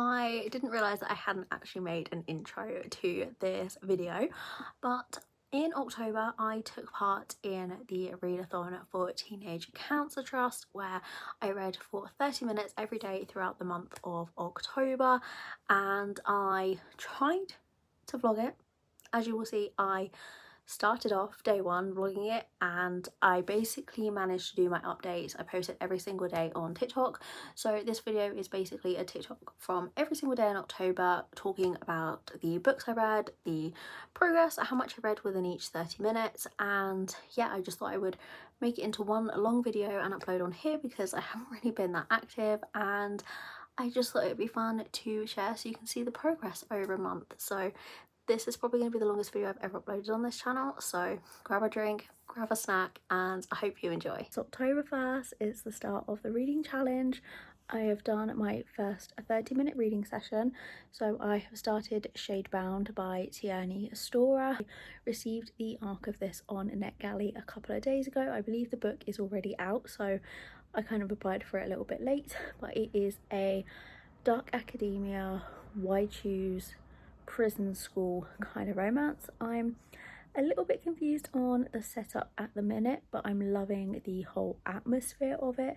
I didn't realise that I hadn't actually made an intro to this video, but in October I took part in the Readathon for Teenage Cancer Trust, where I read for 30 minutes every day throughout the month of October, and I tried to vlog it. As you will see, I started off day one vlogging it, and I basically managed to do my updates. I posted every single day on TikTok, so this video is basically a TikTok from every single day in October, talking about the books I read, the progress, how much I read within each 30 minutes, and yeah, I just thought I would make it into one long video and upload on here because I haven't really been that active, and I just thought it would be fun to share so you can see the progress over a month. So this is probably going to be the longest video I've ever uploaded on this channel, so grab a drink, grab a snack, and I hope you enjoy. It's October 1st, it's the start of the reading challenge. I have done my first 30-minute reading session, so I have started Shadebound by Tierney Stora. I received the arc of this on NetGalley a couple of days ago. I believe the book is already out, so I kind of applied for it a little bit late, but it is a dark academia, why choose, prison school kind of romance. I'm a little bit confused on the setup at the minute, but I'm loving the whole atmosphere of it.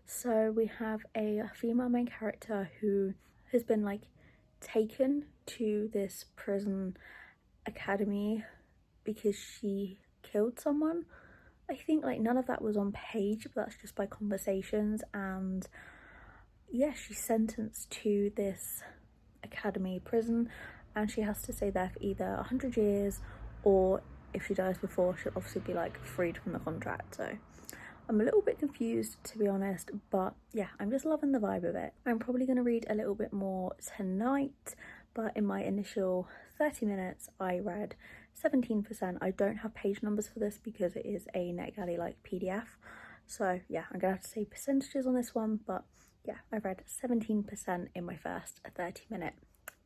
So we have a female main character who has been like taken to this prison academy because she killed someone. I think like none of that was on page, but that's just by conversations, and yeah, she's sentenced to this academy prison, and she has to stay there for either 100 years, or if she dies before, she'll obviously be like freed from the contract. So I'm a little bit confused, to be honest, but yeah, I'm just loving the vibe of it. I'm probably going to read a little bit more tonight, but in my initial 30 minutes I read 17%. I don't have page numbers for this because it is a NetGalley like PDF, so yeah, I'm gonna have to say percentages on this one, but yeah, I read 17% in my first 30-minute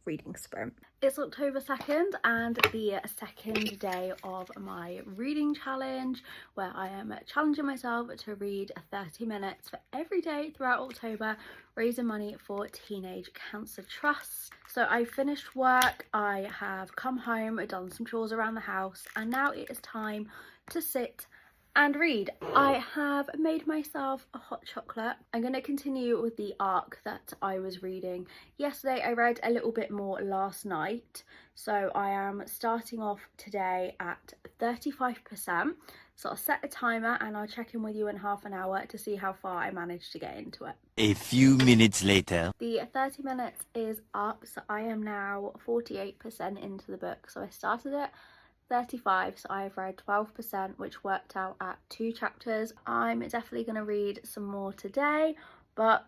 reading sprint. It's October 2nd and the second day of my reading challenge, where I am challenging myself to read 30 minutes for every day throughout October, raising money for Teenage Cancer Trust. So I finished work, I have come home, done some chores around the house, and now it is time to sit and read. I have made myself a hot chocolate. I'm going to continue with the arc that I was reading yesterday. I read a little bit more last night, so I am starting off today at 35%. So I'll set a timer and I'll check in with you in half an hour to see how far I managed to get into it. A few minutes later. The 30 minutes is up, so I am now 48% into the book. So I started it 35, so I've read 12%, which worked out at 2 chapters. I'm definitely going to read some more today, but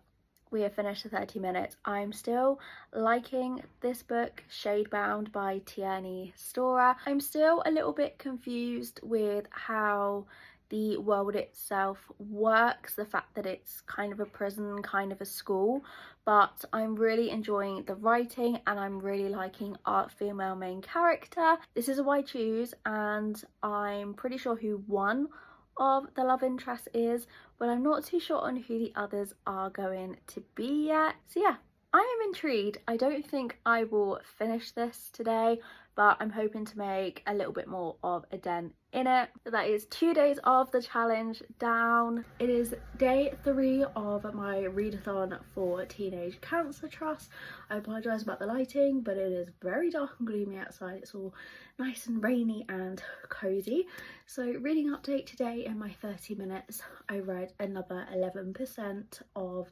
we have finished the 30 minutes. I'm still liking this book, Shadebound by Tierney Stora. I'm still a little bit confused with how the world itself works, the fact that it's kind of a prison, kind of a school, but I'm really enjoying the writing and I'm really liking our female main character. This is a why choose, and I'm pretty sure who one of the love interest is, but I'm not too sure on who the others are going to be yet. So yeah, I am intrigued. I don't think I will finish this today, but I'm hoping to make a little bit more of a dent in it. So that is 2 days of the challenge down. It is day 3 of my readathon for Teenage Cancer Trust. I apologise about the lighting, but it is very dark and gloomy outside. It's all nice and rainy and cosy. So reading update today, in my 30 minutes I read another 11% of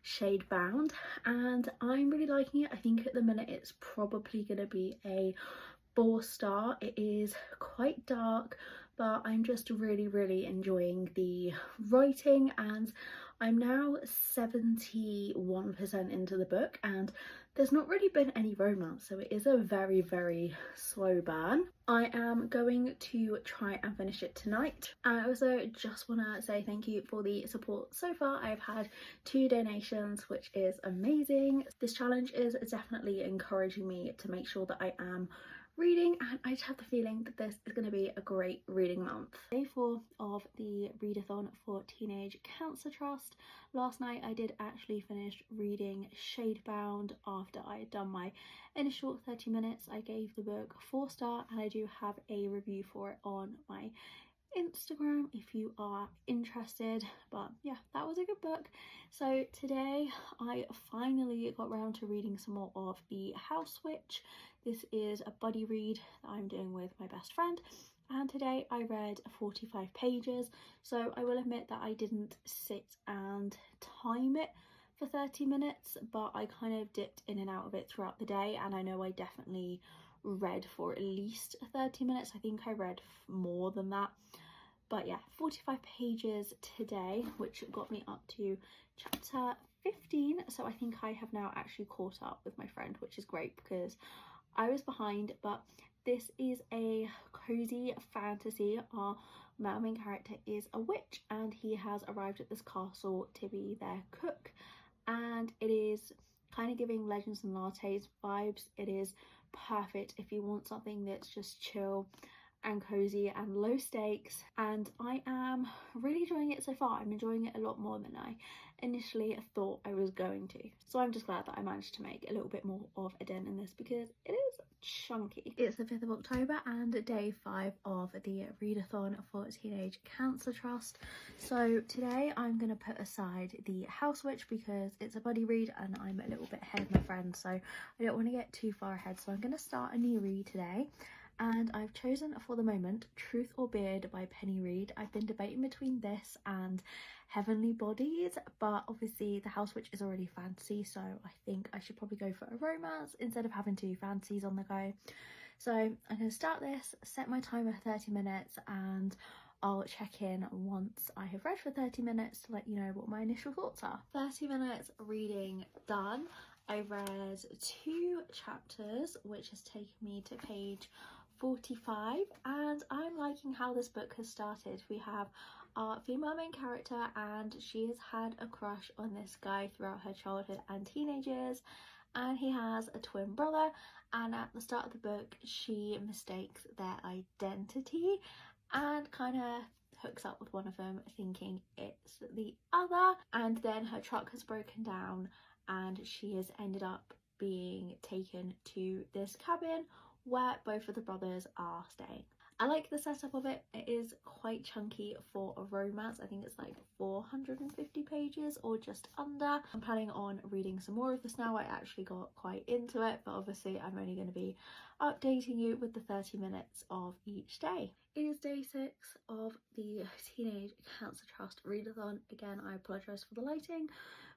Shadebound, and I'm really liking it. I think at the minute it's probably going to be a 4-star. It is quite dark, but I'm just really enjoying the writing, and I'm now 71% into the book, and there's not really been any romance, so it is a very slow burn. I am going to try and finish it tonight. I also just want to say thank you for the support so far. I've had 2 donations, which is amazing. This challenge is definitely encouraging me to make sure that I am reading, and I just have the feeling that this is going to be a great reading month. Day 4 of the Readathon for Teenage Cancer Trust. Last night I did actually finish reading Shadebound after I had done my initial 30 minutes. I gave the book 4-star, and I do have a review for it on my Instagram if you are interested. But yeah, that was a good book. So today I finally got around to reading some more of The House Witch. This is a buddy read that I'm doing with my best friend, and today I read 45 pages. So I will admit that I didn't sit and time it for 30 minutes, but I kind of dipped in and out of it throughout the day, and I know I definitely read for at least 30 minutes. I think I read more than that. But yeah, 45 pages today, which got me up to chapter 15. So I think I have now actually caught up with my friend, which is great because I was behind. But this is a cozy fantasy. Our main character is a witch, and he has arrived at this castle to be their cook. And it is kind of giving Legends and Lattes vibes. It is perfect if you want something that's just chill and cozy and low stakes, and I am really enjoying it so far. I'm enjoying it a lot more than I initially thought I was going to, so I'm just glad that I managed to make a little bit more of a dent in this because it is chunky. It's the 5th of October and day 5 of the Readathon for Teenage Cancer Trust. So today I'm going to put aside The House Witch because it's a buddy read and I'm a little bit ahead of my friend, so I don't want to get too far ahead. So I'm going to start a new read today, and I've chosen for the moment Truth or Beard by Penny Reid. I've been debating between this and Heavenly Bodies, but obviously The House Witch is already fantasy, so I think I should probably go for a romance instead of having 2 fantasies on the go. So I'm going to start this, set my timer 30 minutes, and I'll check in once I have read for 30 minutes to let you know what my initial thoughts are. 30 minutes reading done. I read 2 chapters, which has taken me to page 45, and I'm liking how this book has started. We have our female main character, and she has had a crush on this guy throughout her childhood and teenage years, and he has a twin brother, and at the start of the book she mistakes their identity and kind of hooks up with one of them thinking it's the other, and then her truck has broken down and she has ended up being taken to this cabin where both of the brothers are staying. I like the setup of it. It is quite chunky for a romance. I think it's like 450 pages or just under. I'm planning on reading some more of this now. I actually got quite into it, but obviously I'm only going to be updating you with the 30 minutes of each day. It is day 6 of the Teenage Cancer Trust Readathon. Again, I apologise for the lighting,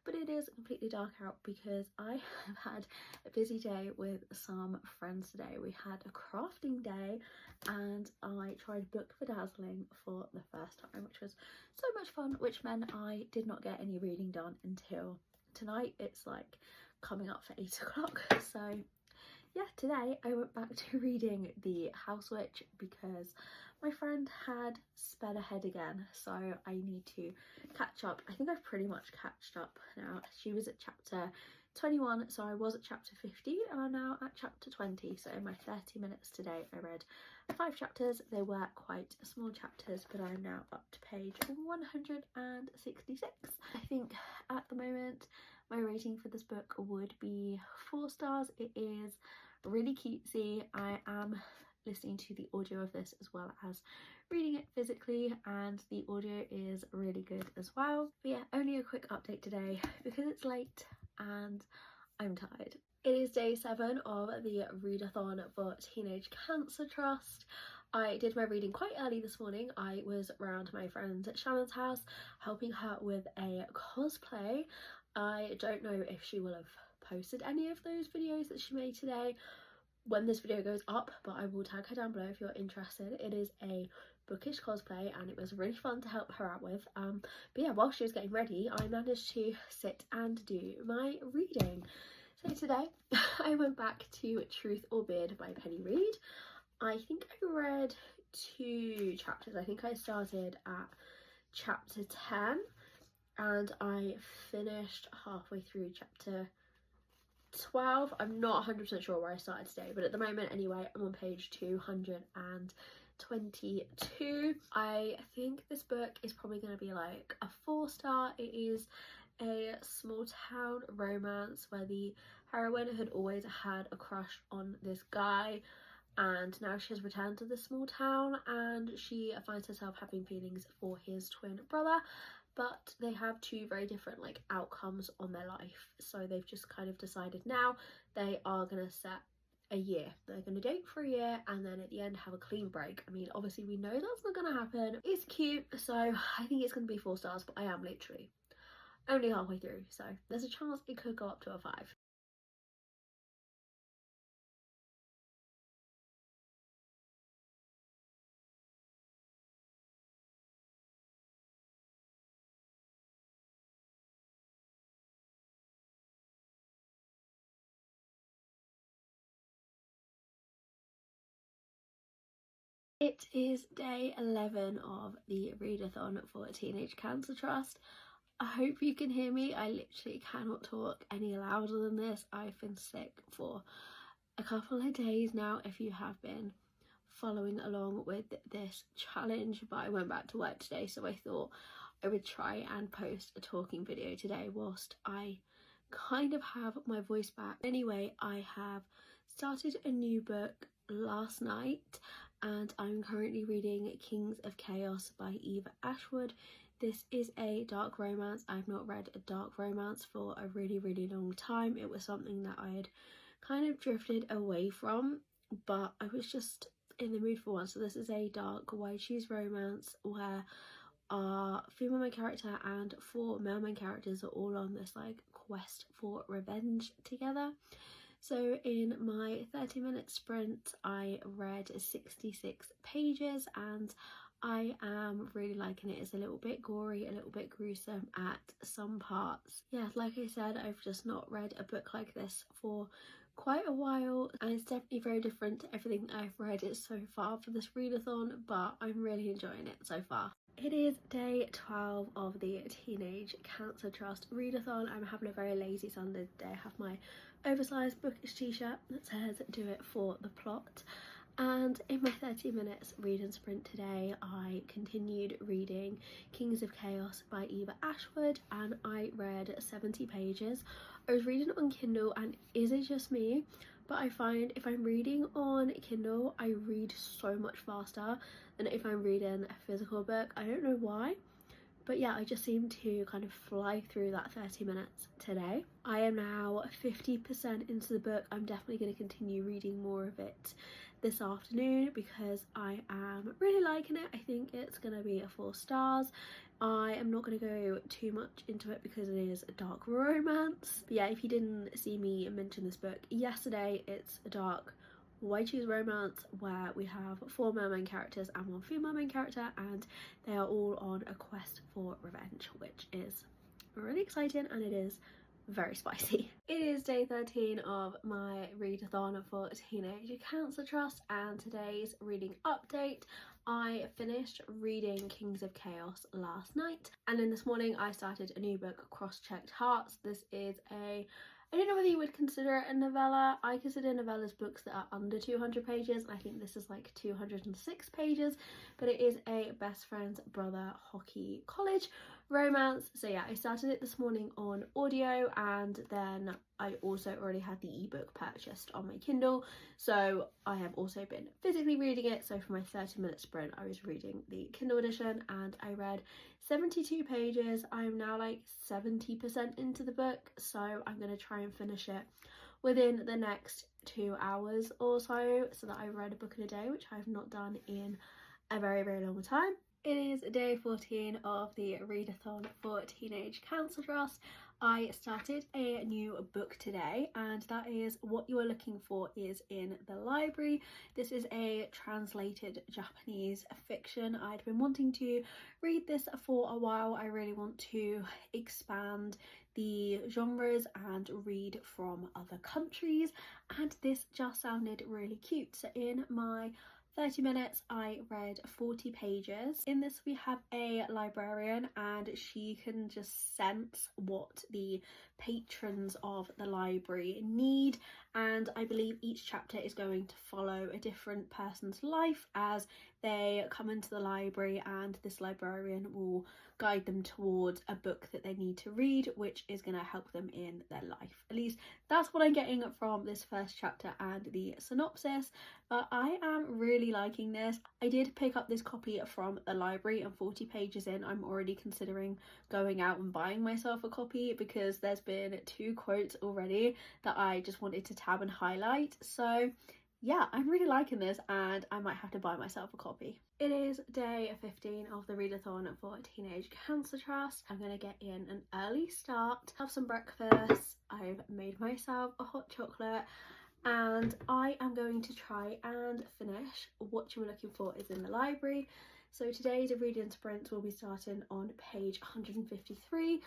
but it is completely dark out because I have had a busy day with some friends today. We had a crafting day and I tried book bedazzling for the first time, which was so much fun, which meant I did not get any reading done until tonight. It's like coming up for 8 o'clock. So yeah, today I went back to reading The House Witch because my friend had sped ahead again, so I need to catch up. I think I've pretty much catched up now. She was at chapter 21, so I was at chapter 15 and I'm now at chapter 20. So in my 30 minutes today I read 5 chapters. They were quite small chapters, but I'm now up to page 166. I think at the moment my rating for this book would be 4 stars. It is really cutesy. I am listening to the audio of this as well as reading it physically, and the audio is really good as well. But yeah, only a quick update today because it's late and I'm tired. It is day 7 of the Readathon for Teenage Cancer Trust. I did my reading quite early this morning. I was around my friend Shannon's house helping her with a cosplay. I don't know if she will have posted any of those videos that she made today when this video goes up, but I will tag her down below if you're interested. It is a bookish cosplay and it was really fun to help her out with. But yeah, while she was getting ready I managed to sit and do my reading. So today I went back to Truth or Beard by Penny Reid. I think I read 2 chapters. I think I started at chapter 10 and I finished halfway through chapter 12. I'm not 100% sure where I started today, but at the moment anyway, I'm on page 222. I think this book is probably going to be like a 4-star. It is a small town romance where the heroine had always had a crush on this guy, and now she has returned to the small town and she finds herself having feelings for his twin brother, but they have two very different like outcomes on their life. So they've just kind of decided now they are gonna set a year. They're gonna date for a year and then at the end have a clean break. I mean, obviously we know that's not gonna happen. It's cute, so I think it's gonna be 4 stars, but I am literally only halfway through, so there's a chance it could go up to a 5. It is day 11 of the Readathon for Teenage Cancer Trust. I hope you can hear me. I literally cannot talk any louder than this. I've been sick for a couple of days now, if you have been following along with this challenge, but I went back to work today, so I thought I would try and post a talking video today whilst I kind of have my voice back. Anyway, I have started a new book last night and I'm currently reading Kings of Chaos by Eva Ashwood. This is a dark romance. I've not read a dark romance for a really long time. It was something that I had kind of drifted away from, but I was just in the mood for one. So this is a dark wide cheese romance where our female main character and 4 male main characters are all on this like quest for revenge together. So in my 30-minute sprint I read 66 pages and I am really liking it. It's a little bit gory, a little bit gruesome at some parts. Yeah, like I said, I've just not read a book like this for quite a while and it's definitely very different to everything that I've read so far for this readathon, but I'm really enjoying it so far. It is day 12 of the Teenage Cancer Trust readathon. I'm having a very lazy Sunday today. I have my oversized bookish t-shirt that says "do it for the plot." And in my 30 minutes reading sprint today, I continued reading Kings of Chaos by Eva Ashwood and I read 70 pages. I was reading it on Kindle and is it just me? But I find if I'm reading on Kindle, I read so much faster than if I'm reading a physical book. I don't know why. But yeah, I just seem to kind of fly through that 30 minutes today. I am now 50% into the book. I'm definitely going to continue reading more of it this afternoon because I am really liking it. I think it's going to be a 4 stars. I am not going to go too much into it because it is a dark romance. But yeah, if you didn't see me mention this book yesterday, it's a dark wide cheese romance where we have 4 male main characters and 1 female main character and they are all on a quest for revenge, which is really exciting and it is very spicy. It is day 13 of my readathon for Teenage Cancer Trust and today's reading update. I finished reading Kings of Chaos last night and then this morning I started a new book, Cross-Checked Hearts. This is I don't know whether you would consider it a novella. I consider novellas books that are under 200 pages. I think this is like 206 pages, but it is a best friend's brother hockey college romance. So yeah, I started it this morning on audio and then I also already had the ebook purchased on my Kindle. So I have also been physically reading it. So for my 30-minute sprint, I was reading the Kindle edition and I read 72 pages. I'm now like 70% into the book, so I'm going to try and finish it within the next 2 hours or so that I read a book in a day, which I've not done in a very long time. It is day 14 of the readathon for Teenage Cancer Trust. I started a new book today and that is What You Are Looking For Is in the Library. This is a translated Japanese fiction. I'd been wanting to read this for a while. I really want to expand the genres and read from other countries and this just sounded really cute. So in my 30 minutes, I read 40 pages. In this we have a librarian and she can just sense what the patrons of the library need, and I believe each chapter is going to follow a different person's life as they come into the library, and this librarian will guide them towards a book that they need to read, which is going to help them in their life. At least that's what I'm getting from this first chapter and the synopsis, but I am really liking this. I did pick up this copy from the library, and 40 pages in I'm already considering going out and buying myself a copy because there's been 2 quotes already that I just wanted to tab and highlight. So yeah, I'm really liking this and I might have to buy myself a copy. It is day 15 of the readathon for Teenage Cancer Trust. I'm going to get in an early start, have some breakfast. I've made myself a hot chocolate and I am going to try and finish What You Were Looking For Is in the Library. So today's reading sprint will be starting on page 153.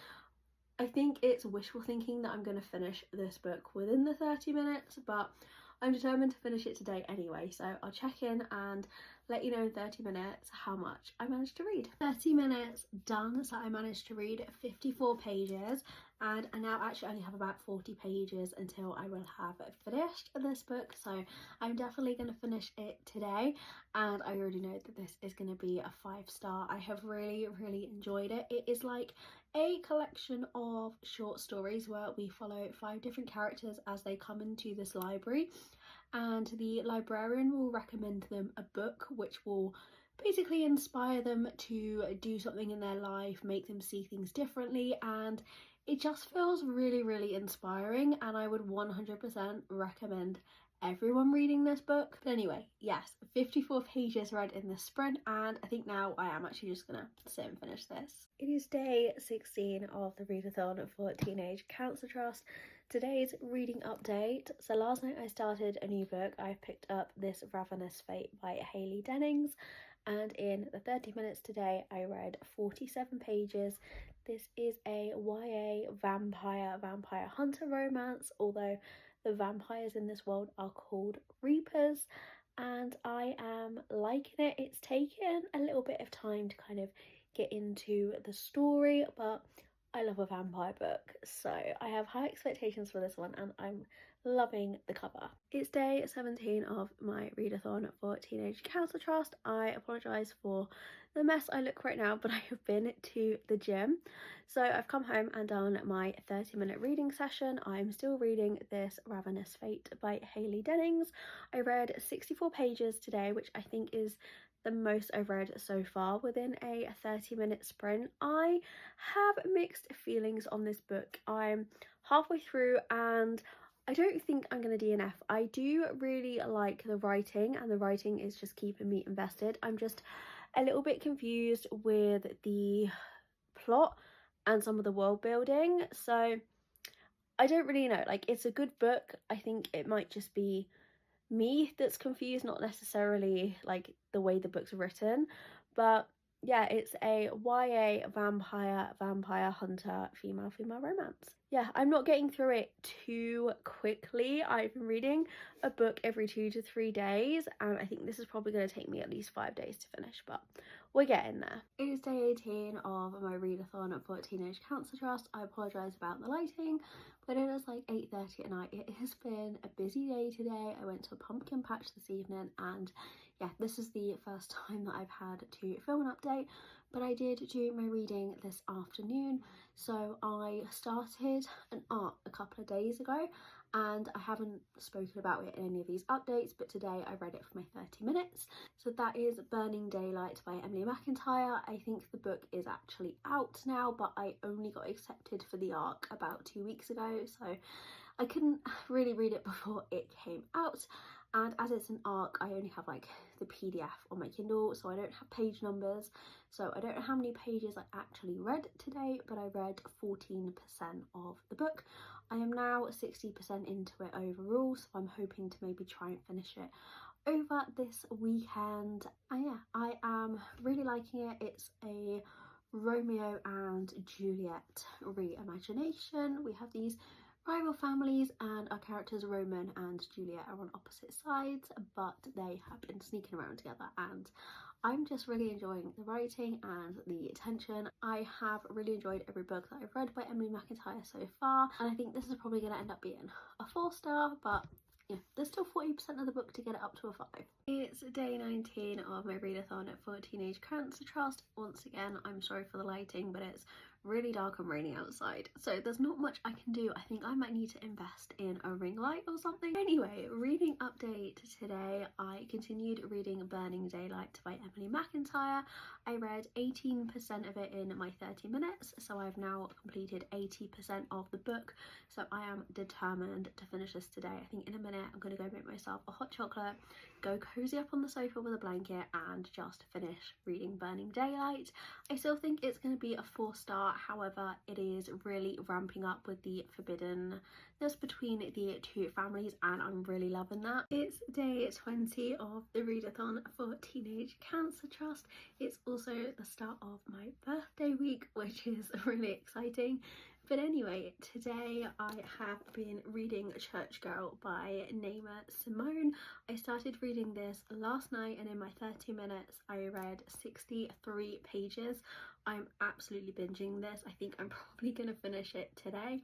I think it's wishful thinking that I'm going to finish this book within the 30 minutes, but I'm determined to finish it today anyway, so I'll check in and let you know in 30 minutes how much I managed to read. 30 minutes done, so I managed to read 54 pages, and I now actually only have about 40 pages until I will have finished this book, so I'm definitely going to finish it today, and I already know that this is going to be a 5-star. I have really enjoyed it. It is like a collection of short stories where we follow 5 different characters as they come into this library, and the librarian will recommend them a book which will basically inspire them to do something in their life, make them see things differently, and it just feels really inspiring, and I would 100% recommend everyone reading this book. But anyway, yes, 54 pages read in this sprint, and I think now I am actually just gonna sit and finish this. It is day 16 of the readathon for Teenage Cancer Trust. Today's reading update. So last night I started a new book. I picked up This Ravenous Fate by Hayley Dennings, and in the 30 minutes today I read 47 pages. This is a YA vampire hunter romance, although the vampires in this world are called Reapers, and I am liking it. It's taken a little bit of time to kind of get into the story, but I love a vampire book, so I have high expectations for this one and I'm loving the cover. It's day 17 of my readathon for Teenage Cancer Trust. I apologise for the mess I look right now, but I have been to the gym. So I've come home and done my 30-minute reading session. I'm still reading This Ravenous Fate by Hayley Dennings. I read 64 pages today, which I think is the most I've read so far within a 30-minute sprint. I have mixed feelings on this book. I'm halfway through and I don't think I'm going to DNF. I do really like the writing, and the writing is just keeping me invested. I'm just a little bit confused with the plot and some of the world building, so I don't really know. Like, it's a good book. I think it might just be me that's confused, not necessarily like the way the book's written, but yeah, it's a YA vampire hunter female romance. Yeah, I'm not getting through it too quickly. I've been reading a book every 2 to 3 days, and I think this is probably going to take me at least 5 days to finish, but we're getting there. It is day 18 of my readathon for Teenage Cancer Trust. I apologise about the lighting, but it is like 8:30 at night. It has been a busy day today. I went to a pumpkin patch this evening, and yeah, this is the first time that I've had to film an update, but I did do my reading this afternoon. So I started an arc a couple of days ago, and I haven't spoken about it in any of these updates, but today I read it for my 30 minutes. So that is Burning Daylight by Emily McIntyre. I think the book is actually out now, but I only got accepted for the arc about 2 weeks ago, so I couldn't really read it before it came out. And as it's an arc, I only have like the PDF on my Kindle, so I don't have page numbers, so I don't know how many pages I actually read today, but I read 14% of the book. I am now 60% into it overall, so I'm hoping to maybe try and finish it over this weekend. And yeah, I am really liking it. It's a Romeo and Juliet reimagination. We have these rival families, and our characters Roman and Juliet are on opposite sides, but they have been sneaking around together, and I'm just really enjoying the writing and the tension. I have really enjoyed every book that I've read by Emily McIntyre so far, and I think this is probably going to end up being a 4-star, but yeah, there's still 40% of the book to get it up to a 5. It's day 19 of my readathon for Teenage Cancer Trust. Once again, I'm sorry for the lighting, but it's really dark and rainy outside, so there's not much I can do. I think I might need to invest in a ring light or something. Anyway, reading update today. I continued reading Burning Daylight by Emily McIntyre. I read 18% of it in my 30 minutes, so I've now completed 80% of the book, so I am determined to finish this today. I think in a minute I'm going to go make myself a hot chocolate, go cozy up on the sofa with a blanket, and just finish reading Burning Daylight. I still think it's going to be a 4-star, however it is really ramping up with the forbiddenness between the two families, and I'm really loving that. It's day 20 of the readathon for Teenage Cancer Trust. It's also the start of my birthday week, which is really exciting. But anyway, today I have been reading Church Girl by Naima Simone. I started reading this last night, and in my 30 minutes I read 63 pages. I'm absolutely binging this. I think I'm probably going to finish it today.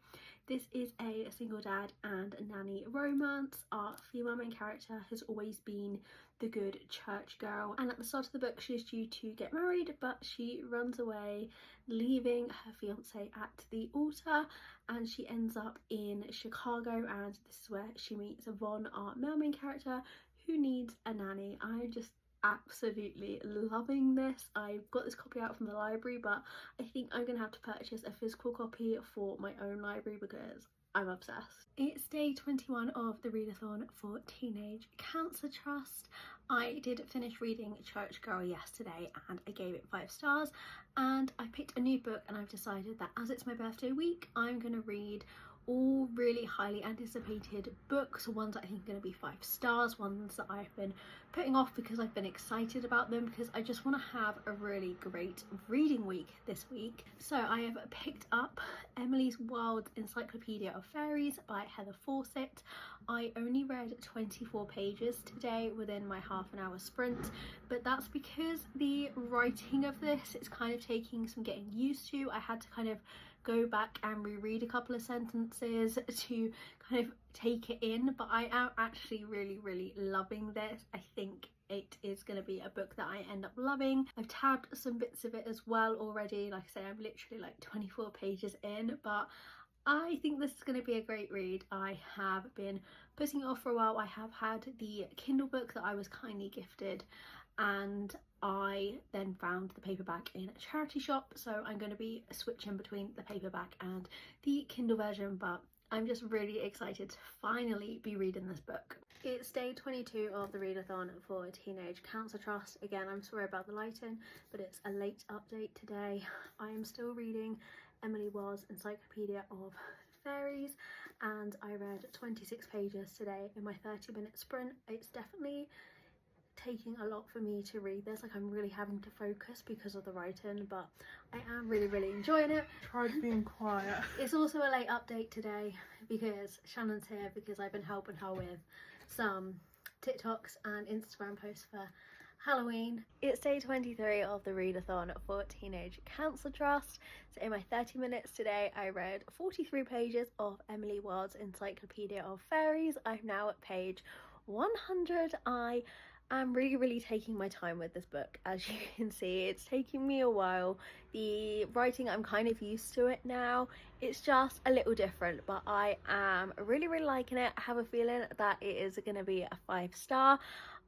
This is a single dad and nanny romance. Our female main character has always been the good church girl, and at the start of the book she's due to get married, but she runs away, leaving her fiance at the altar, and she ends up in Chicago, and this is where she meets Yvonne, our male main character, who needs a nanny. I'm just absolutely loving this. I've got this copy out from the library, but I think I'm gonna have to purchase a physical copy for my own library because I'm obsessed. It's day 21 of the readathon for Teenage Cancer Trust. I did finish reading Church Girl yesterday and I gave it 5 stars, and I picked a new book, and I've decided that as it's my birthday week I'm going to read all really highly anticipated books, ones that I think are going to be 5 stars, ones that I've been putting off because I've been excited about them, because I just want to have a really great reading week this week. So I have picked up Emily's Wild Encyclopedia of Fairies by Heather Fawcett. I only read 24 pages today within my half-an-hour sprint, but that's because the writing of this is kind of taking some getting used to. I had to kind of go back and reread a couple of sentences to kind of take it in, but I am actually really loving this. I think it is going to be a book that I end up loving. I've tabbed some bits of it as well already. Like I say, I'm literally like 24 pages in, but I think this is going to be a great read. I have been putting it off for a while. I have had the Kindle book that I was kindly gifted, and I then found the paperback in a charity shop, so I'm going to be switching between the paperback and the Kindle version, but I'm just really excited to finally be reading this book. It's day 22 of the readathon for Teenage Cancer Trust. Again, I'm sorry about the lighting, but it's a late update today. I am still reading Emily Wild's Encyclopedia of Fairies, and I read 26 pages today in my 30-minute sprint. It's definitely taking a lot for me to read this. Like, I'm really having to focus because of the writing, but I am really enjoying it. Tried being quiet. It's also a late update today because Shannon's here, because I've been helping her with some TikToks and Instagram posts for Halloween. It's day 23 of the readathon for Teenage Cancer Trust. So in my 30 minutes today I read 43 pages of Emily Wild's Encyclopedia of Fairies. I'm now at page 100. I'm really taking my time with this book. As you can see, it's taking me a while. The writing, I'm kind of used to it now. It's just a little different, but I am really liking it. I have a feeling that it is going to be a 5-star.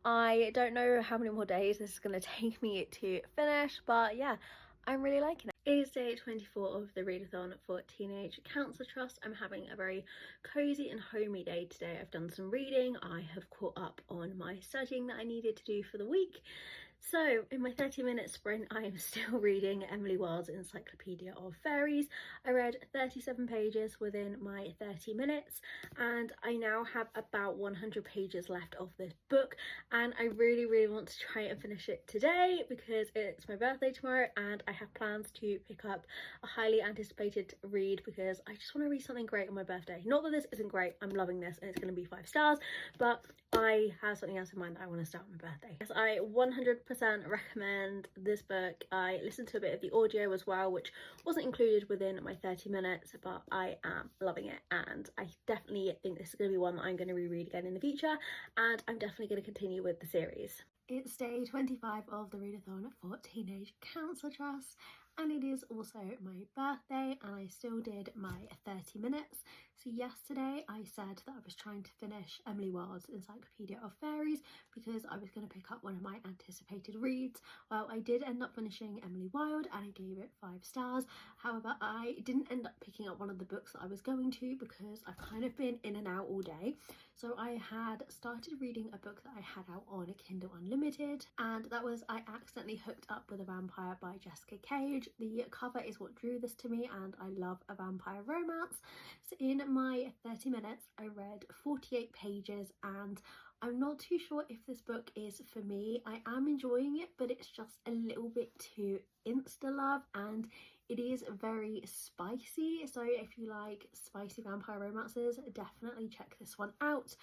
I don't know how many more days this is going to take me to finish, but yeah, I'm really liking it. It is day 24 of the readathon for Teenage Cancer Trust. I'm having a very cozy and homey day today. I've done some reading. I have caught up on my studying that I needed to do for the week. So, in my 30-minute sprint, I am still reading Emily Wilde's Encyclopedia of Fairies. I read 37 pages within my 30 minutes, and I now have about 100 pages left of this book, and I really, really want to try and finish it today because it's my birthday tomorrow, and I have plans to pick up a highly anticipated read because I just want to read something great on my birthday. Not that this isn't great, I'm loving this and it's going to be 5 stars, but I have something else in mind that I want to start on my birthday. Yes, I 100% recommend this book. I listened to a bit of the audio as well, which wasn't included within my 30 minutes, but I am loving it, and I definitely think this is going to be one that I'm going to reread again in the future, and I'm definitely going to continue with the series. It's day 25 of the readathon for Teenage Cancer Trust, and it is also my birthday, and I still did my 30 minutes. So yesterday I said that I was trying to finish Emily Wilde's Encyclopedia of Fairies because I was going to pick up one of my anticipated reads. Well, I did end up finishing Emily Wilde and I gave it 5 stars. However, I didn't end up picking up one of the books that I was going to because I've kind of been in and out all day. So I had started reading a book that I had out on Kindle Unlimited, and that was I Accidentally Hooked Up with a Vampire by Jessica Cage. The cover is what drew this to me, and I love a vampire romance. So in my 30 minutes I read 48 pages, and I'm not too sure if this book is for me. I am enjoying it, but it's just a little bit too insta love, and it is very spicy. So if you like spicy vampire romances, definitely check this one out.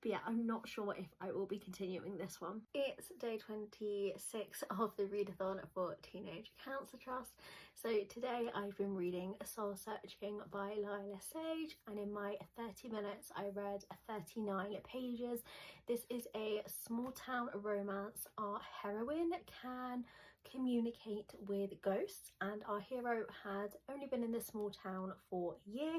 But yeah, I'm not sure if I will be continuing this one. It's day 26 of the readathon for Teenage Cancer Trust. So today I've been reading Soul Searching by Lila Sage, and in my 30 minutes I read 39 pages. This is a small town romance. Our heroine can communicate with ghosts, and our hero had only been in this small town for a year,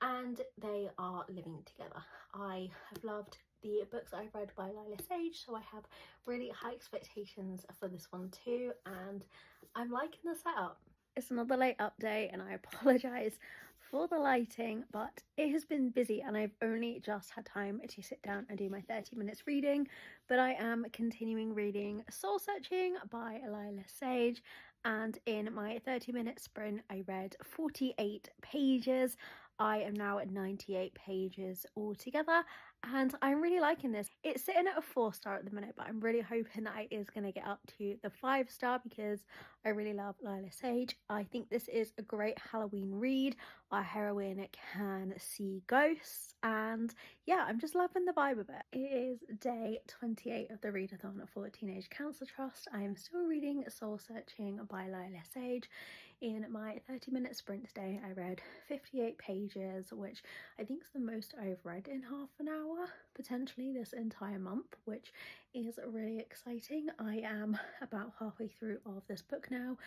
and they are living together. I have loved the books I've read by Lila Sage, so I have really high expectations for this one too, and I'm liking the setup. It's another late update and I apologise for the lighting, but it has been busy and I've only just had time to sit down and do my 30 minutes reading. But I am continuing reading Soul Searching by Lila Sage, and in my 30-minute sprint I read 48 pages. I am now at 98 pages altogether, and I'm really liking this. It's sitting at a 4-star at the minute, but I'm really hoping that it is going to get up to the 5-star because I really love Lila Sage. I think this is a great Halloween read. Our heroine can see ghosts, and yeah, I'm just loving the vibe of it. It is day 28 of the readathon for Teenage Cancer Trust. I am still reading Soul Searching by Lila Sage. In my 30-minute sprint today I read 58 pages, which I think is the most I've read in half an hour, potentially this entire month, which is really exciting. I am about halfway through of this book now.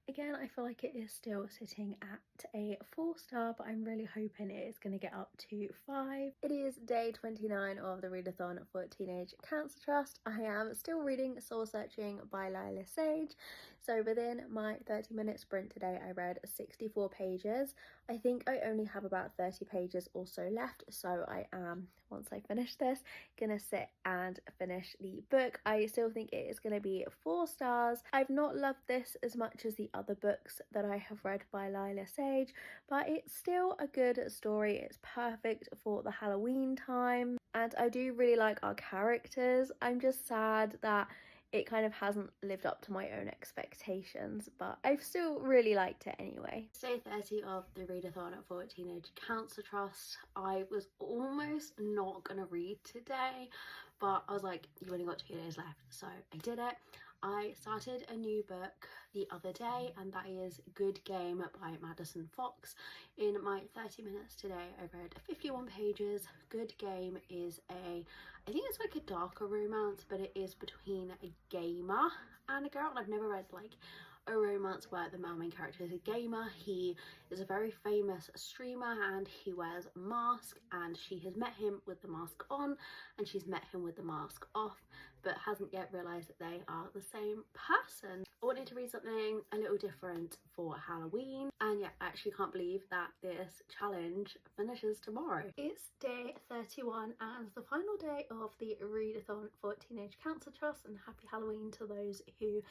Again, I feel like it is still sitting at a 4-star, but I'm really hoping it is going to get up to 5. It is day 29 of the readathon for Teenage Cancer Trust. I am still reading Soul Searching by Lila Sage. So within my 30-minute sprint today I read 64 pages. I think I only have about 30 pages or so left, so I am, once I finish this, gonna sit and finish the book. I still think it is gonna be 4 stars. I've not loved this as much as the other books that I have read by Lila Sage, but it's still a good story. It's perfect for the Halloween time, and I do really like our characters. I'm just sad that it kind of hasn't lived up to my own expectations, but I've still really liked it anyway. Day 30 of the readathon for Teenage Cancer Trust. I was almost not gonna read today, but I was like, you only got 2 days left, so I did it. I started a new book the other day, and that is Good Game by Madison Fox. In my 30 minutes today I read 51 pages. Good Game is I think it's like a darker romance, but it is between a gamer and a girl, and I've never read like a romance where the male main character is a gamer. He is a very famous streamer and he wears a mask, and she has met him with the mask on and she's met him with the mask off, but hasn't yet realised that they are the same person. I wanted to read something a little different for Halloween, and yeah, I actually can't believe that this challenge finishes tomorrow. It's day 31 and the final day of the Readathon for Teenage Cancer Trust, and happy Halloween to those who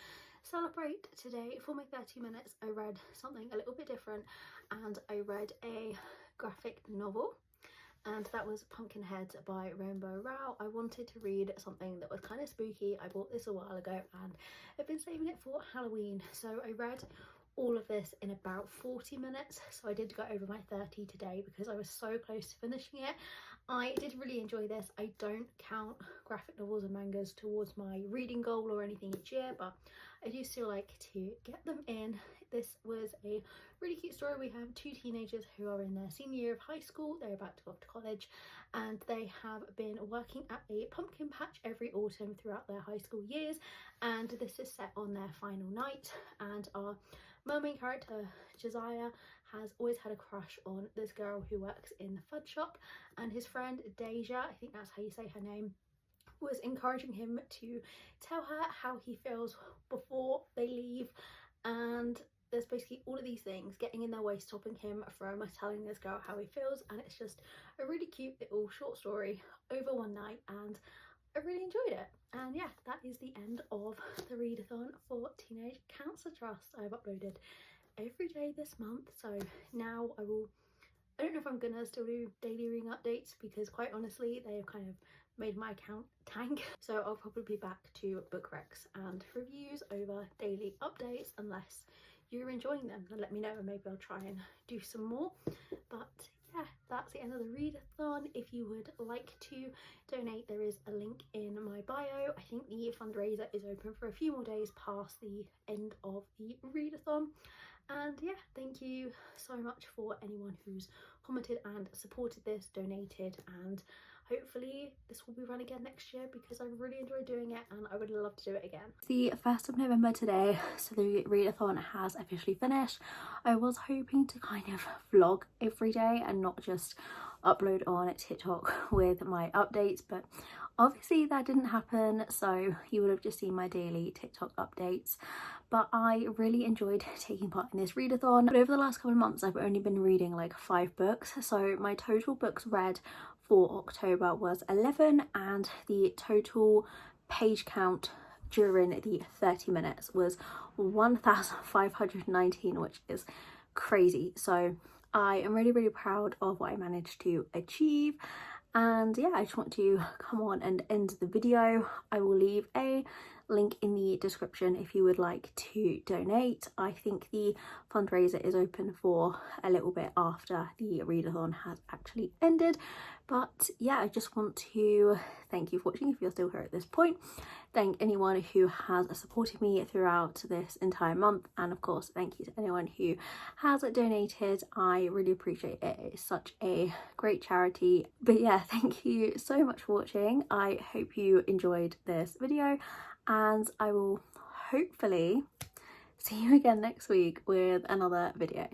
celebrate today. For my 30 minutes I read something a little bit different, and I read a graphic novel, and that was Pumpkinhead by Rainbow Rowell. I wanted to read something that was kind of spooky. I bought this a while ago and I've been saving it for Halloween, so I read all of this in about 40 minutes, so I did go over my 30 today because I was so close to finishing it. I did really enjoy this. I don't count graphic novels and mangas towards my reading goal or anything each year, but I do still like to get them in. This was a really cute story. We have two teenagers who are in their senior year of high school. They're about to go off to college, and they have been working at a pumpkin patch every autumn throughout their high school years, and this is set on their final night. And our main character Josiah has always had a crush on this girl who works in the fudge shop, and his friend Deja, I think that's how you say her name, was encouraging him to tell her how he feels before they leave. And there's basically all of these things getting in their way, stopping him from telling this girl how he feels, and it's just a really cute little short story over one night, and I really enjoyed it. And yeah, that is the end of the readathon for Teenage Cancer Trust. I've uploaded every day this month, so now I don't know if I'm gonna still do daily reading updates, because quite honestly they have kind of made my account tank, so I'll probably be back to book recs and reviews over daily updates. Unless you're enjoying them, then let me know and maybe I'll try and do some more. But yeah, that's the end of the readathon. If you would like to donate, there is a link in my bio. I think the fundraiser is open for a few more days past the end of the readathon. And yeah, thank you so much for anyone who's commented and supported this, donated, and hopefully this will be run again next year because I really enjoyed doing it and I would love to do it again. The 1st of November today, so the readathon has officially finished. I was hoping to kind of vlog every day and not just upload on TikTok with my updates, but obviously that didn't happen, so you would have just seen my daily TikTok updates. But I really enjoyed taking part in this readathon. But over the last couple of months I've only been reading like 5 books, so my total books read for October was 11, and the total page count during the 30 minutes was 1,519, which is crazy. So I am really proud of what I managed to achieve. And yeah, I just want to come on and end the video. I will leave a link in the description if you would like to donate. I think the fundraiser is open for a little bit after the readathon has actually ended. But yeah, I just want to thank you for watching if you're still here at this point. Thank anyone who has supported me throughout this entire month, and of course thank you to anyone who has donated. I really appreciate it. It's such a great charity. But yeah, thank you so much for watching. I hope you enjoyed this video, and I will hopefully see you again next week with another video.